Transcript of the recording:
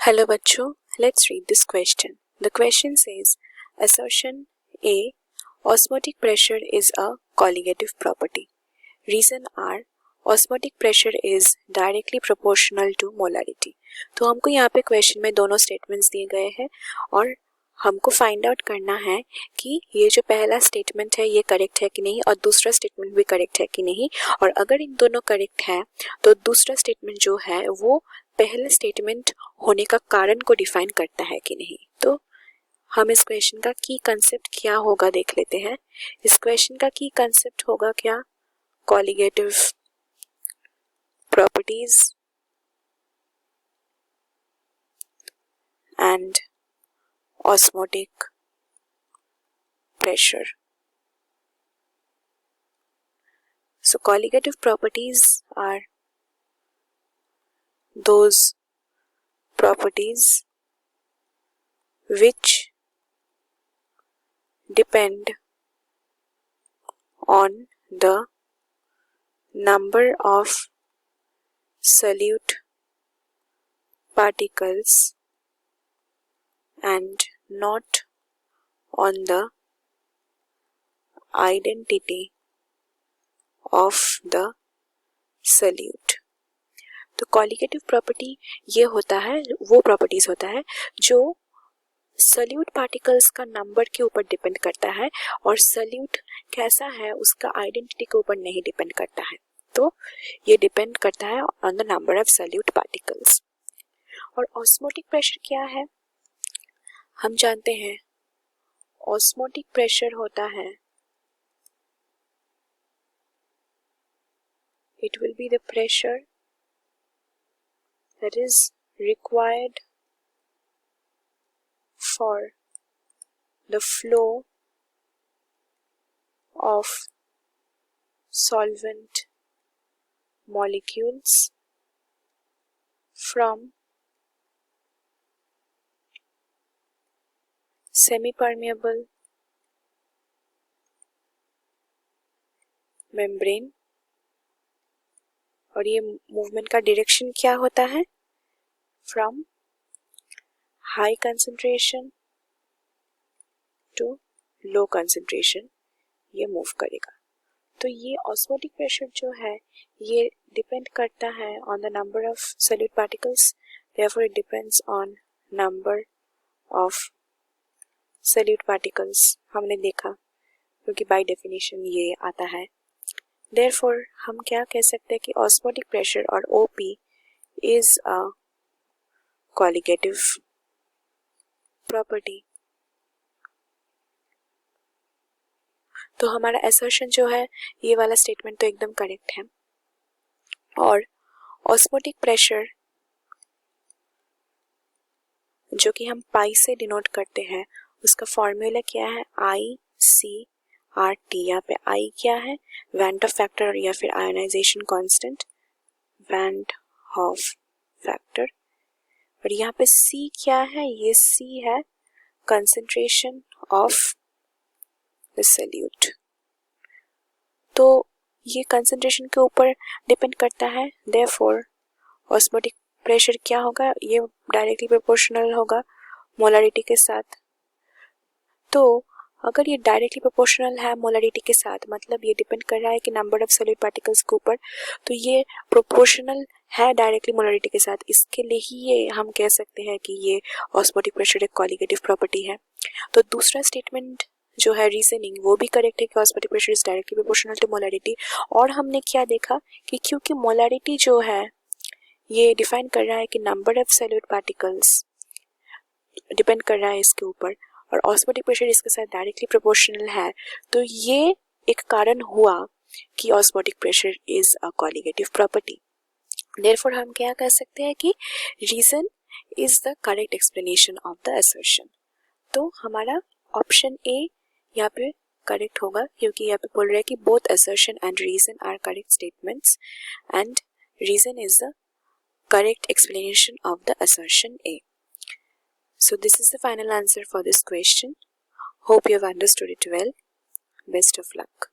Hello बच्चों, let's read this question. The question says, assertion A, osmotic pressure is a colligative property. Reason R, osmotic pressure is directly proportional to molarity. तो हमको यहाँ पे question में दोनों statements दिए गए हैं और हमको फाइंड आउट करना है कि ये जो पहला स्टेटमेंट है ये करेक्ट है कि नहीं और दूसरा स्टेटमेंट भी करेक्ट है कि नहीं, और अगर इन दोनों करेक्ट है तो दूसरा स्टेटमेंट जो है वो पहले स्टेटमेंट होने का कारण को डिफाइन करता है कि नहीं। तो हम इस क्वेश्चन का की कंसेप्ट क्या होगा देख लेते हैं। इस क्वेश्चन का की कंसेप्ट होगा क्या, colligative properties and osmotic pressure. So colligative properties are those properties which depend on the number of solute particles and not on the identity of the solute। तो कॉलिगेटिव प्रॉपर्टी ये होता है, वो properties होता है जो सल्यूट पार्टिकल्स का number के ऊपर डिपेंड करता है और सल्यूट कैसा है उसका आइडेंटिटी के ऊपर नहीं डिपेंड करता है। तो ये डिपेंड करता है on the number of solute particles. और ऑस्मोटिक प्रेशर क्या है, हम जानते हैं ऑस्मोटिक प्रेशर होता है, it will be the pressure that is required for the flow of solvent molecules from semi-permeable membrane। और ये मूवमेंट का डायरेक्शन क्या होता है, from high concentration to low concentration ये मूव करेगा। तो ये ऑस्मोटिक प्रेशर जो है ये डिपेंड करता है on the number of solid particles, therefore it depends on number of solid particles. हमने देखा क्योंकि बाय डेफिनेशन ये आता है। Therefore, हम क्या कह सकते हैं कि ऑस्मोटिक प्रेशर और OP is a colligative property। तो हमारा assertion जो है ये वाला स्टेटमेंट तो एकदम करेक्ट है। और ऑस्मोटिक प्रेशर जो कि हम पाई से डिनोट करते हैं उसका फॉर्मूला क्या है, ICRT। यहाँ पे I क्या है, वैन हॉफ फैक्टर या फिर ionisation constant, van Hoff factor. और यहाँ पे C क्या है, ये C है कंसंट्रेशन ऑफ द सॉल्यूट। तो ये कंसंट्रेशन के ऊपर डिपेंड करता है, देयरफॉर ऑस्मोटिक प्रेशर क्या होगा, ये डायरेक्टली प्रोपोर्शनल होगा मोलारिटी के साथ। तो अगर ये डायरेक्टली प्रोपोर्शनल है मोलारिटी के साथ, मतलब ये डिपेंड कर रहा है कि नंबर ऑफ सॉलिड पार्टिकल्स के ऊपर, तो ये प्रोपोर्शनल है डायरेक्टली मोलारिटी के साथ, इसके लिए ही ये हम कह सकते हैं कि ये ऑस्मोटिक प्रेशर एक कॉलिगेटिव प्रॉपर्टी है। तो दूसरा स्टेटमेंट जो है रीजनिंग वो भी करेक्ट है कि osmotic pressure is directly proportional to molarity. और हमने क्या देखा कि क्योंकि मोलारिटी जो है ये डिफाइन कर रहा है कि number of solid particles depend कर रहा है इसके ऊपर, और ऑस्मोटिक प्रेशर इसके साथ डायरेक्टली प्रोपोर्शनल है, तो ये एक कारण हुआ कि osmotic pressure is a colligative property. Therefore हम क्या कह सकते हैं कि reason is the correct explanation of the assertion. तो हमारा ऑप्शन ए यहाँ पे करेक्ट होगा, क्योंकि यहाँ पे बोल रहा है कि both assertion and reason are correct statements and reason is the correct explanation of the assertion A. So this is the final answer for this question. Hope you have understood it well. Best of luck.